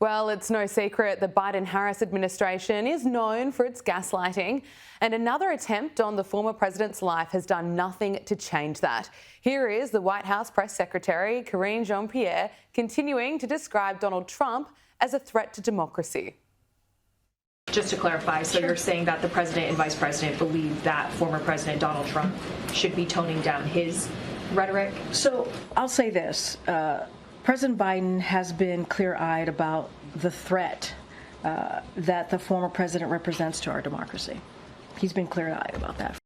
Well, it's no secret the Biden-Harris administration is known for its gaslighting, and another attempt on the former president's life has done nothing to change that. Here is the White House press secretary, Karine Jean-Pierre, continuing to describe Donald Trump as a threat to democracy. Just to clarify, so you're saying that the president and vice president believe that former President Donald Trump should be toning down his rhetoric? So I'll say this. President Biden has been clear-eyed about the threat that the former president represents to our democracy. He's been clear-eyed about that.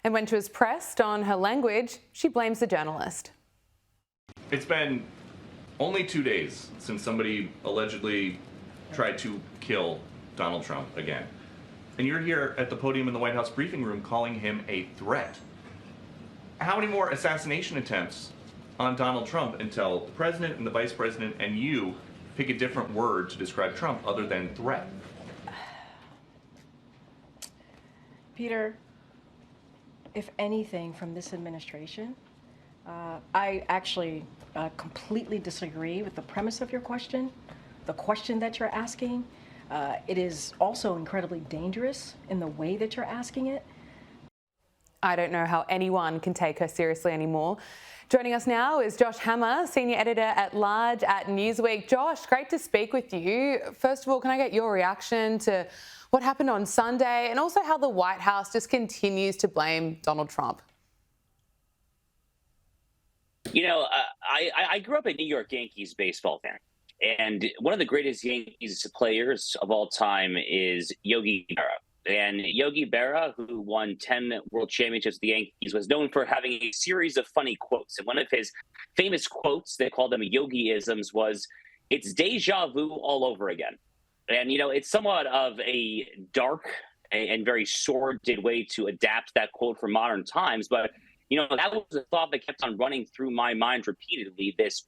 And when she was pressed on her language, she blames the journalist. It's been only 2 days since somebody allegedly tried to kill Donald Trump again. And you're here at the podium in the White House briefing room calling him a threat. How many more assassination attempts on Donald Trump until the president and the vice president and you pick a different word to describe Trump other than threat? Peter, if anything from this administration, I actually completely disagree with the premise of your question, the question that you're asking. It is also incredibly dangerous in the way that you're asking it. I don't know how anyone can take her seriously anymore. Joining us now is Josh Hammer, Senior Editor-at-Large at Newsweek. Josh, great to speak with you. First of all, can I get your reaction to what happened on Sunday and also how the White House just continues to blame Donald Trump? You know, I grew up a New York Yankees baseball fan. And one of the greatest Yankees players of all time is Yogi Berra. And Yogi Berra, who won 10 world championships with the Yankees, was known for having a series of funny quotes. And one of his famous quotes, they called them Yogi-isms, was, "It's deja vu all over again." And, you know, it's somewhat of a dark and very sordid way to adapt that quote for modern times. But, you know, that was a thought that kept on running through my mind repeatedly this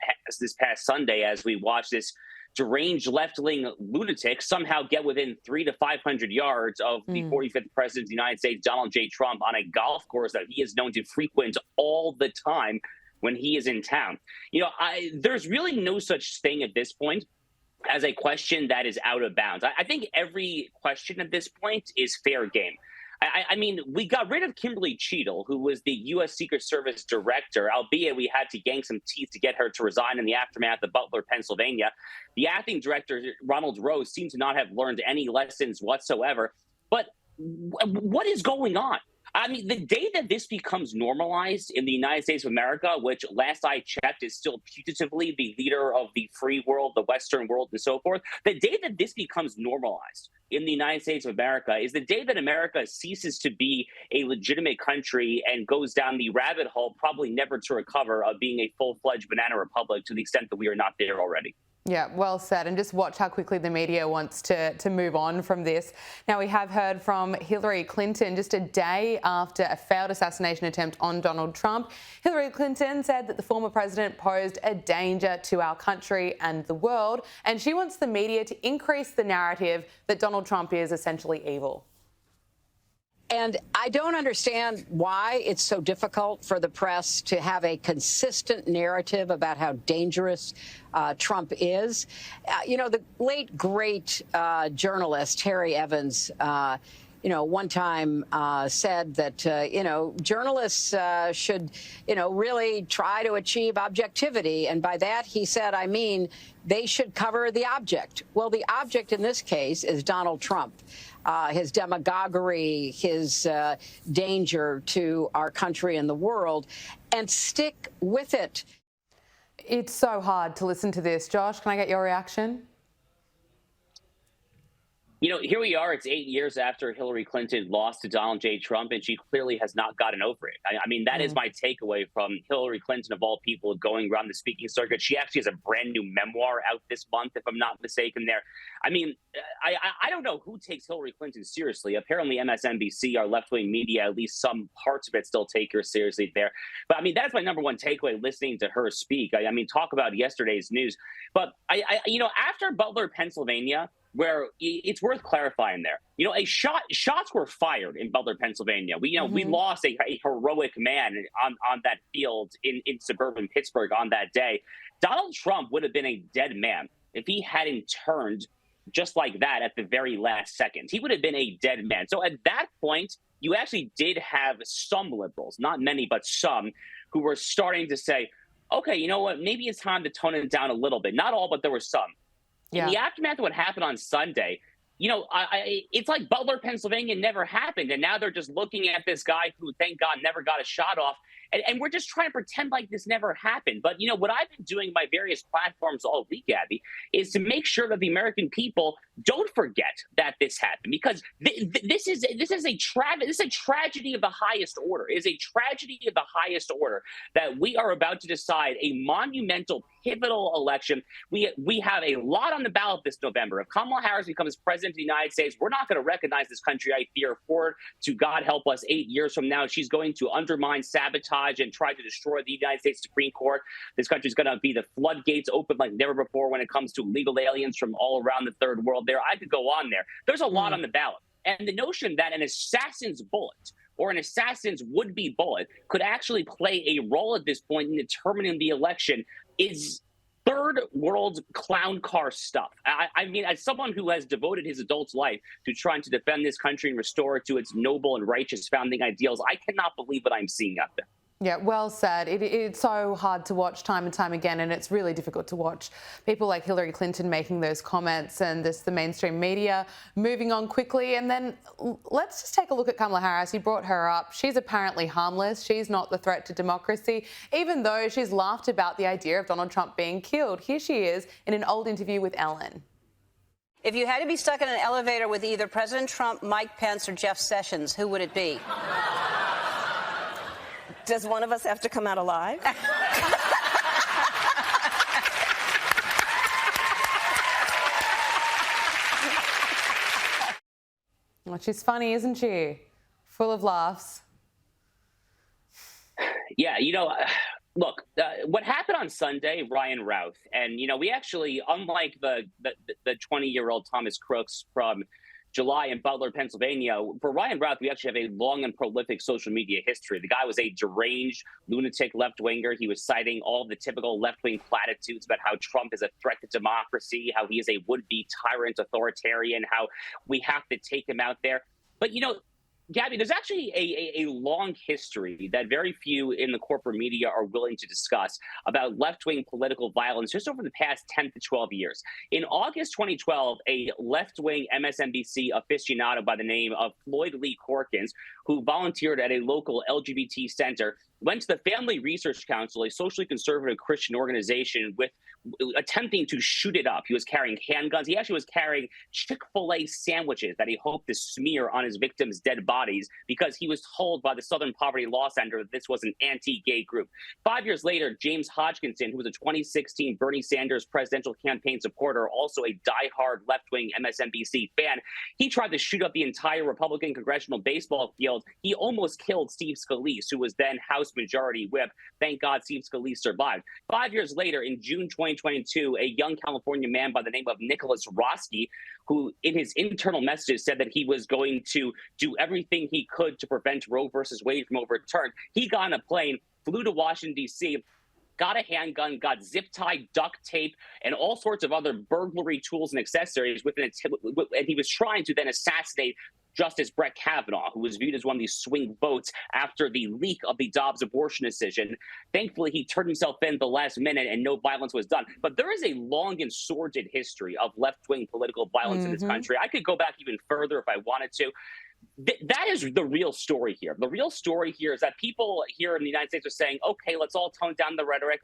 past Sunday as we watched this deranged left-wing lunatic somehow get within 300 to 500 yards of the 45th president of the United States, Donald J. Trump, on a golf course that he is known to frequent all the time when he is in town. You know, there's really no such thing at this point as a question that is out of bounds. I think every question at this point is fair game. I mean, we got rid of Kimberly Cheadle, who was the U.S. Secret Service director, albeit we had to yank some teeth to get her to resign in the aftermath of Butler, Pennsylvania. The acting director, Ronald Rose, seemed to not have learned any lessons whatsoever. But what is going on? I mean, the day that this becomes normalized in the United States of America, which last I checked is still putatively the leader of the free world, the Western world, and so forth, the day that this becomes normalized in the United States of America is the day that America ceases to be a legitimate country and goes down the rabbit hole, probably never to recover, of being a full-fledged banana republic to the extent that we are not there already. Yeah, well said. And just watch how quickly the media wants to move on from this. Now, we have heard from Hillary Clinton just a day after a failed assassination attempt on Donald Trump. Hillary Clinton said that the former president posed a danger to our country and the world, and she wants the media to increase the narrative that Donald Trump is essentially evil. And I don't understand why it's so difficult for the press to have a consistent narrative about how dangerous Trump is. You know, the late, great journalist Harry Evans, one time said that, journalists should, really try to achieve objectivity. And by that, he said, I mean, they should cover the object. Well, the object in this case is Donald Trump. His demagoguery, his danger to our country and the world, and stick with it. It's so hard to listen to this. Josh, can I get your reaction? You know, here we are. It's 8 years after Hillary Clinton lost to Donald J. Trump, and she clearly has not gotten over it. I mean, that is my takeaway from Hillary Clinton, of all people, going around the speaking circuit. She actually has a brand new memoir out this month, if I'm not mistaken there. I mean, I don't know who takes Hillary Clinton seriously. Apparently, MSNBC, our left-wing media, at least some parts of it still take her seriously there. But I mean, that's my number one takeaway listening to her speak. I mean, talk about yesterday's news. But, after Butler, Pennsylvania, where it's worth clarifying there. You know, shots were fired in Butler, Pennsylvania. We lost a heroic man on that field in suburban Pittsburgh on that day. Donald Trump would have been a dead man if he hadn't turned just like that at the very last second. He would have been a dead man. So at that point, you actually did have some liberals, not many, but some, who were starting to say, okay, you know what, maybe it's time to tone it down a little bit. Not all, but there were some. In the aftermath of what happened on Sunday, you know, it's like Butler, Pennsylvania never happened. And now they're just looking at this guy who, thank God, never got a shot off. And we're just trying to pretend like this never happened. But, you know, what I've been doing in my various platforms all week, Abby, is to make sure that the American people don't forget that this happened, because this is a tragedy of the highest order. It is a tragedy of the highest order that we are about to decide a monumental, pivotal election. We have a lot on the ballot this November. If Kamala Harris becomes president of the United States, we're not going to recognize this country, I fear, forward to, God help us, 8 years from now. She's going to undermine, sabotage, and try to destroy the United States Supreme Court. This country is going to be the floodgates open like never before when it comes to illegal aliens from all around the third world. There, I could go on there. There's a lot on the ballot. And the notion that an assassin's bullet or an assassin's would-be bullet could actually play a role at this point in determining the election is third world clown car stuff. I mean, as someone who has devoted his adult life to trying to defend this country and restore it to its noble and righteous founding ideals, I cannot believe what I'm seeing out there. Yeah, well said. It's so hard to watch time and time again, and it's really difficult to watch people like Hillary Clinton making those comments and the mainstream media moving on quickly. And then let's just take a look at Kamala Harris. You brought her up. She's apparently harmless. She's not the threat to democracy, even though she's laughed about the idea of Donald Trump being killed. Here she is in an old interview with Ellen. If you had to be stuck in an elevator with either President Trump, Mike Pence, or Jeff Sessions, who would it be? Does one of us have to come out alive? Well, she's funny, isn't she? Full of laughs. Yeah, you know, look, what happened on Sunday, Ryan Routh, and, you know, we actually, unlike the 20-year-old Thomas Crooks from July in Butler, Pennsylvania, for Ryan Routh, we actually have a long and prolific social media history. The guy was a deranged, lunatic left-winger. He was citing all the typical left-wing platitudes about how Trump is a threat to democracy, how he is a would-be tyrant authoritarian, how we have to take him out there. But, you know, Gabby, there's actually a long history that very few in the corporate media are willing to discuss about left-wing political violence just over the past 10 to 12 years. In August 2012, a left-wing MSNBC aficionado by the name of Floyd Lee Corkins, who volunteered at a local LGBT center, went to the Family Research Council, a socially conservative Christian organization, with attempting to shoot it up. He was carrying handguns. He actually was carrying Chick-fil-A sandwiches that he hoped to smear on his victims' dead bodies because he was told by the Southern Poverty Law Center that this was an anti-gay group. 5 years later, James Hodgkinson, who was a 2016 Bernie Sanders presidential campaign supporter, also a diehard left-wing MSNBC fan, he tried to shoot up the entire Republican congressional baseball field. He almost killed Steve Scalise, who was then House Majority Whip. Thank God Steve Scalise survived. 5 years later, in June 2022, a young California man by the name of Nicholas Roski, who in his internal messages said that he was going to do everything he could to prevent Roe versus Wade from overturned, he got on a plane, flew to Washington, D.C., got a handgun, got zip tie, duct tape, and all sorts of other burglary tools and accessories and he was trying to then assassinate Justice Brett Kavanaugh, who was viewed as one of these swing votes after the leak of the Dobbs abortion decision. Thankfully, he turned himself in at the last minute and no violence was done. But there is a long and sordid history of left-wing political violence in this country. I could go back even further if I wanted to. That is the real story here. The real story here is that people here in the United States are saying, okay, let's all tone down the rhetoric.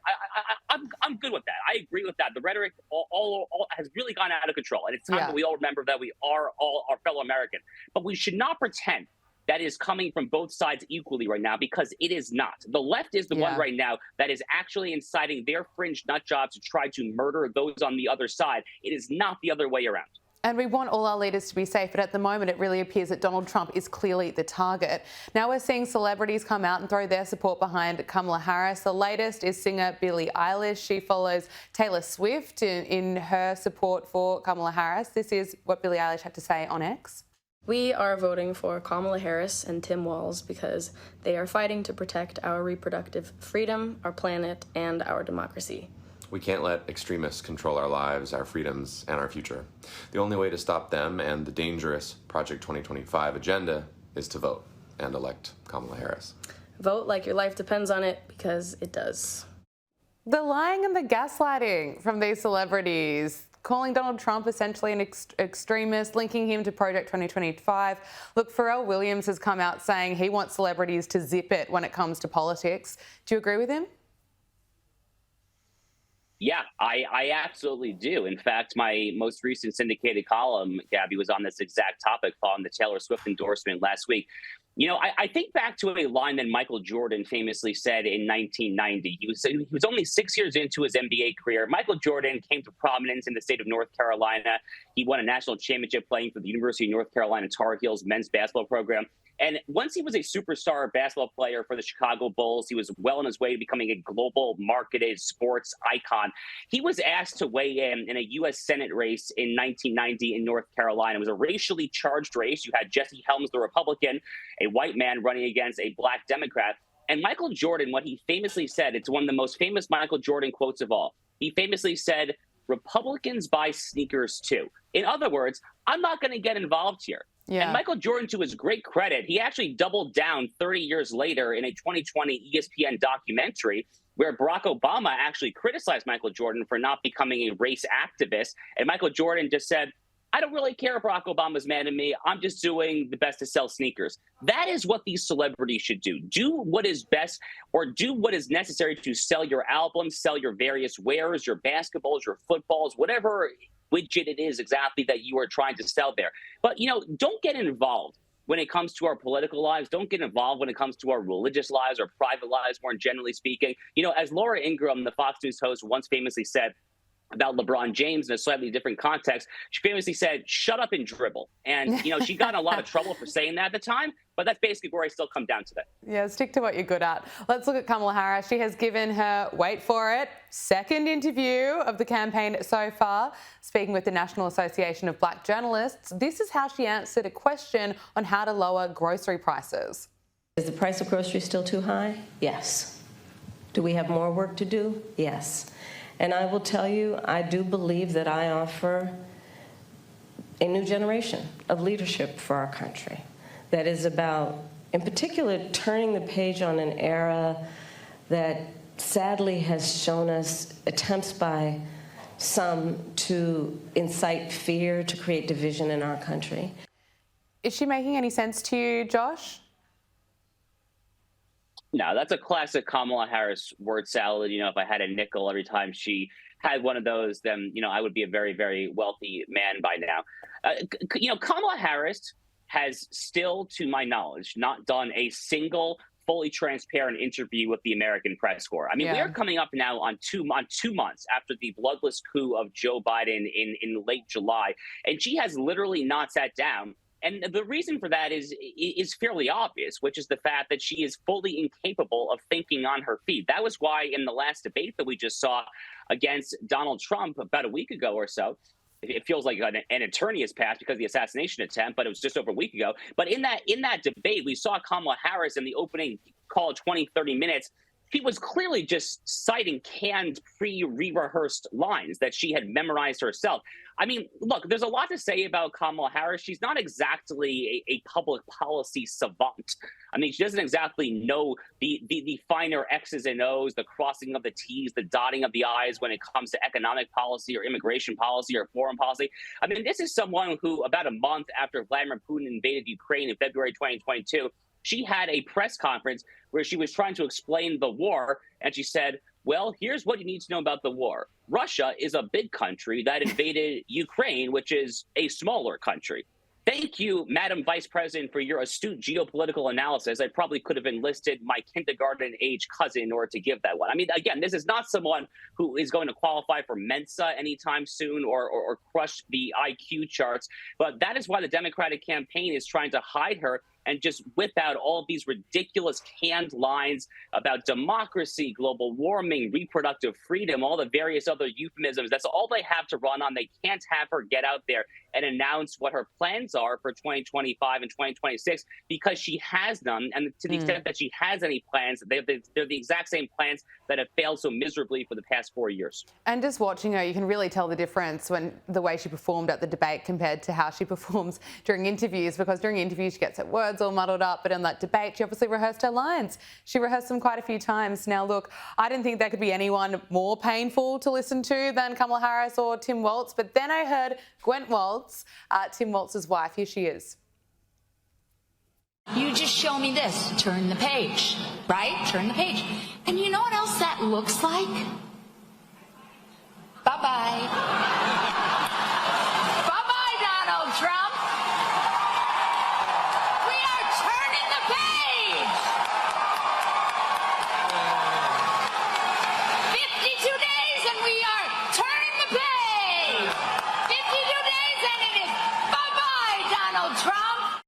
I'm good with that. I agree with that. The rhetoric all has really gone out of control. And it's time that we all remember that we are all our fellow American. But we should not pretend that is coming from both sides equally right now, because it is not. The left is the one right now that is actually inciting their fringe nut jobs to try to murder those on the other side. It is not the other way around. And we want all our leaders to be safe, but at the moment it really appears that Donald Trump is clearly the target. Now we're seeing celebrities come out and throw their support behind Kamala Harris. The latest is singer Billie Eilish. She follows Taylor Swift in her support for Kamala Harris. This is what Billie Eilish had to say on X. We are voting for Kamala Harris and Tim Walz because they are fighting to protect our reproductive freedom, our planet, and our democracy. We can't let extremists control our lives, our freedoms, and our future. The only way to stop them and the dangerous Project 2025 agenda is to vote and elect Kamala Harris. Vote like your life depends on it, because it does. The lying and the gaslighting from these celebrities, calling Donald Trump essentially an extremist, linking him to Project 2025. Look, Pharrell Williams has come out saying he wants celebrities to zip it when it comes to politics. Do you agree with him? Yeah, I absolutely do. In fact, my most recent syndicated column, Gabby, was on this exact topic following the Taylor Swift endorsement last week. You know, I think back to a line that Michael Jordan famously said in 1990. He was only 6 years into his NBA career. Michael Jordan came to prominence in the state of North Carolina. He won a national championship playing for the University of North Carolina Tar Heels men's basketball program. And once he was a superstar basketball player for the Chicago Bulls, he was well on his way to becoming a global marketed sports icon. He was asked to weigh in a U.S. Senate race in 1990 in North Carolina. It was a racially charged race. You had Jesse Helms, the Republican, a white man running against a black Democrat. And Michael Jordan, what he famously said, it's one of the most famous Michael Jordan quotes of all. He famously said, "Republicans buy sneakers too." In other words, I'm not going to get involved here. Yeah. And Michael Jordan, to his great credit, he actually doubled down 30 years later in a 2020 ESPN documentary where Barack Obama actually criticized Michael Jordan for not becoming a race activist. And Michael Jordan just said, "I don't really care if Barack Obama's mad at me. I'm just doing the best to sell sneakers." That is what these celebrities should do. Do what is best, or do what is necessary to sell your albums, sell your various wares, your basketballs, your footballs, whatever widget it is exactly that you are trying to sell there. But, you know, don't get involved when it comes to our political lives. Don't get involved when it comes to our religious lives or private lives, more generally speaking. You know, as Laura Ingraham, the Fox News host, once famously said about LeBron James in a slightly different context, she famously said, "Shut up and dribble." And, you know, she got in a lot of trouble for saying that at the time, but that's basically where I still come down today. Yeah, stick to what you're good at. Let's look at Kamala Harris. She has given her, wait for it, second interview of the campaign so far. Speaking with the National Association of Black Journalists, this is how she answered a question on how to lower grocery prices. Is the price of groceries still too high? Yes. Do we have more work to do? Yes. And I will tell you, I do believe that I offer a new generation of leadership for our country that is about, in particular, turning the page on an era that sadly has shown us attempts by some to incite fear, to create division in our country. Is she making any sense to you, Josh? No, that's a classic Kamala Harris word salad. You know, if I had a nickel every time she had one of those, then, you know, I would be a very, very wealthy man by now. You know, Kamala Harris has still, to my knowledge, not done a single fully transparent interview with the American press corps. I mean, we are coming up now on two months after the bloodless coup of Joe Biden in late July, and she has literally not sat down. And the reason for that is fairly obvious, which is the fact that she is fully incapable of thinking on her feet. That was why in the last debate that we just saw against Donald Trump about a week ago or so, it feels like an eternity has passed because of the assassination attempt, but it was just over a week ago. But in that debate, we saw Kamala Harris in the opening call 20, 30 minutes. She was clearly just citing canned, pre-rehearsed lines that she had memorized herself. I mean, look, there's a lot to say about Kamala Harris. She's not exactly a public policy savant. I mean, she doesn't exactly know the finer X's and O's, the crossing of the T's, the dotting of the I's when it comes to economic policy or immigration policy or foreign policy. I mean, this is someone who, about a month after Vladimir Putin invaded Ukraine in February 2022, she had a press conference where she was trying to explain the war, and she said, well, here's what you need to know about the war. Russia is a big country that invaded Ukraine, which is a smaller country. Thank you, Madam Vice President, for your astute geopolitical analysis. I probably could have enlisted my kindergarten-age cousin in order to give that one. I mean, again, this is not someone who is going to qualify for Mensa anytime soon or crush the IQ charts, but that is why the Democratic campaign is trying to hide her and just whip out all of these ridiculous canned lines about democracy, global warming, reproductive freedom, all the various other euphemisms. That's all they have to run on. They can't have her get out there and announce what her plans are for 2025 and 2026 because she has none. And to the extent that she has any plans, they're the exact same plans that have failed so miserably for the past 4 years. And just watching her, you can really tell the difference when the way she performed at the debate compared to how she performs during interviews, because during interviews she gets her words all muddled up, but in that debate she obviously rehearsed her lines. She rehearsed them quite a few times. Now look, I didn't think there could be anyone more painful to listen to than Kamala Harris or Tim Walz, but then I heard Gwent Walz, Tim Walz's wife. Here she is. You just show me this, turn the page, right? Turn the page. And you know what else that looks like? Bye-bye. Bye-bye, Donald Trump. We are turning the page. 52 days and we are turning the page. 52 days and it is bye-bye, Donald Trump.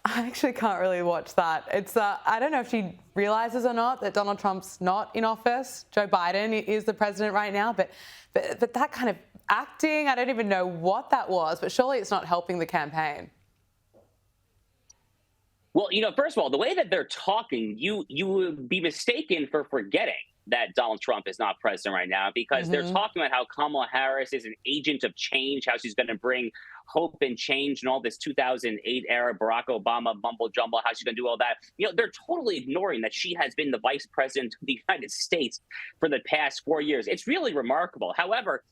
I actually can't really watch that. It's I don't know if she realises or not that Donald Trump's not in office. Joe Biden is the president right now, but that kind of acting, I don't even know what that was, but surely it's not helping the campaign. Well, first of all, the way that they're talking, you would be mistaken for forgetting that Donald Trump is not president right now, because they're talking about how Kamala Harris is an agent of change, how she's going to bring hope and change and all this 2008 era Barack Obama mumble jumble, how she's going to do all that. They're totally ignoring that she has been the vice president of the United States for the past 4 years. It's really remarkable. However,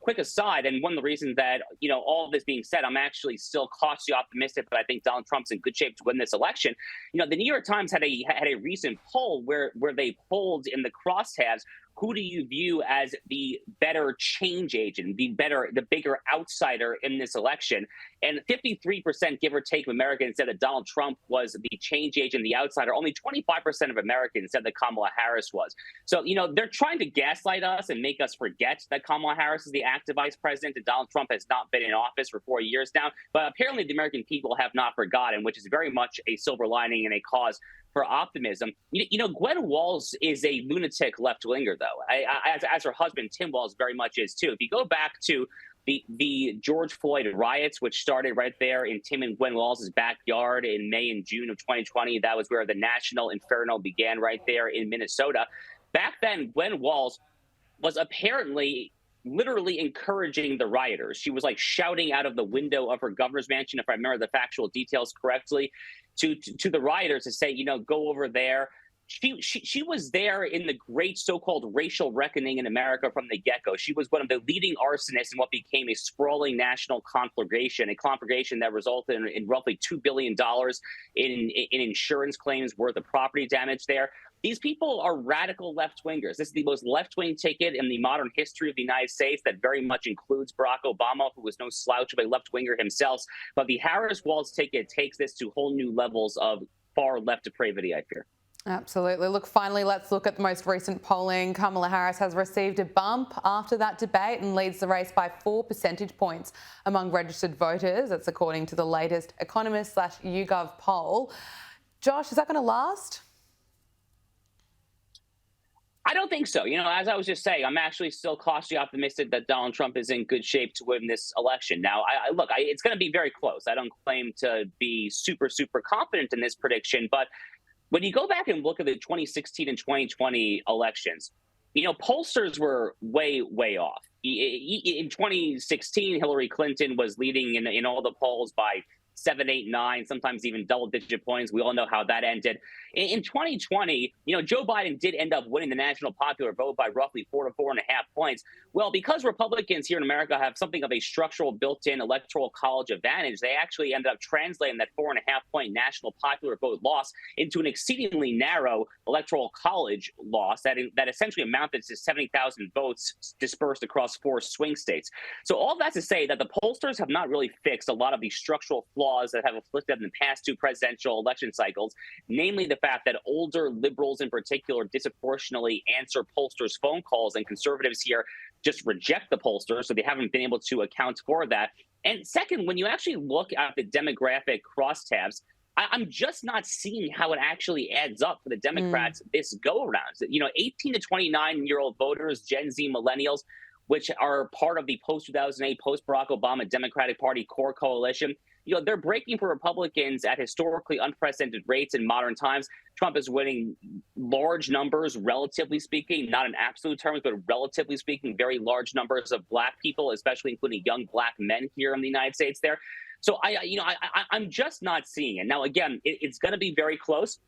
quick aside, and one of the reasons that, all of this being said, I'm actually still cautiously optimistic that I think Donald Trump's in good shape to win this election. The New York Times had a recent poll where they polled in the crosstabs, who do you view as the better change agent, the bigger outsider in this election? And 53%, give or take, of Americans said that Donald Trump was the change agent, the outsider. Only 25% of Americans said that Kamala Harris was. So, they're trying to gaslight us and make us forget that Kamala Harris is the active vice president and Donald Trump has not been in office for 4 years now. But apparently the American people have not forgotten, which is very much a silver lining and a cause for optimism. Gwen Walz is a lunatic left-winger, though, as her husband, Tim Walz, very much is, too. If you go back to the George Floyd riots, which started right there in Tim and Gwen Walz's backyard in May and June of 2020, that was where the national inferno began, right there in Minnesota. Back then, Gwen Walz was apparently literally encouraging the rioters. She was like shouting out of the window of her governor's mansion, if I remember the factual details correctly, to the rioters to say, go over there. She was there in the great so-called racial reckoning in America from the get-go. She was one of the leading arsonists in what became a sprawling national conflagration, a conflagration that resulted in roughly $2 billion in insurance claims worth of property damage there. These people are radical left-wingers. This is the most left-wing ticket in the modern history of the United States that very much includes Barack Obama, who was no slouch of a left-winger himself. But the Harris-Walz ticket takes this to whole new levels of far left depravity, I fear. Absolutely. Look, finally, let's look at the most recent polling. Kamala Harris has received a bump after that debate and leads the race by 4 percentage points among registered voters. That's according to the latest Economist/YouGov poll. Josh, is that going to last? I don't think so. As I was just saying, I'm actually still cautiously optimistic that Donald Trump is in good shape to win this election. Now, it's going to be very close. I don't claim to be super, super confident in this prediction, but when you go back and look at the 2016 and 2020 elections, pollsters were way, way off. In 2016, Hillary Clinton was leading in all the polls by 7, 8, 9, sometimes even double-digit points. We all know how that ended. In 2020, Joe Biden did end up winning the national popular vote by roughly 4 to 4.5 points. Well, because Republicans here in America have something of a structural built-in electoral college advantage, they actually ended up translating that 4.5-point national popular vote loss into an exceedingly narrow electoral college loss that essentially amounted to 70,000 votes dispersed across 4 swing states. So all that's to say that the pollsters have not really fixed a lot of the structural flaws that have afflicted in the past 2 presidential election cycles, namely the fact that older liberals in particular disproportionately answer pollsters' phone calls, and conservatives here just reject the pollsters, so they haven't been able to account for that. And second, when you actually look at the demographic crosstabs, I'm just not seeing how it actually adds up for the Democrats this go around. 18 to 29-year-old voters, Gen Z millennials, which are part of the post-2008, post-Barack Obama Democratic Party core coalition, they're breaking for Republicans at historically unprecedented rates in modern times. Trump is winning large numbers, relatively speaking, not in absolute terms, but relatively speaking, very large numbers of Black people, especially including young Black men here in the United States there. So I'm just not seeing it. Now, again, it's going to be very close.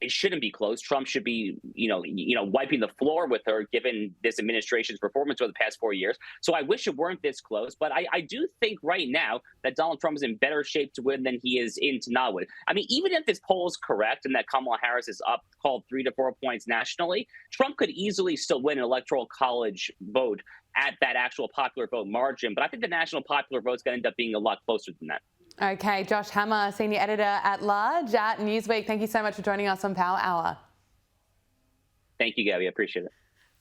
It shouldn't be close. Trump should be, wiping the floor with her, given this administration's performance over the past 4 years. So I wish it weren't this close. But I do think right now that Donald Trump is in better shape to win than he is in to not win. I mean, even if this poll is correct and that Kamala Harris is up, called 3 to 4 points nationally, Trump could easily still win an electoral college vote at that actual popular vote margin. But I think the national popular vote is going to end up being a lot closer than that. Okay, Josh Hammer, Senior Editor at Large at Newsweek. Thank you so much for joining us on Power Hour. Thank you, Gabby. I appreciate it.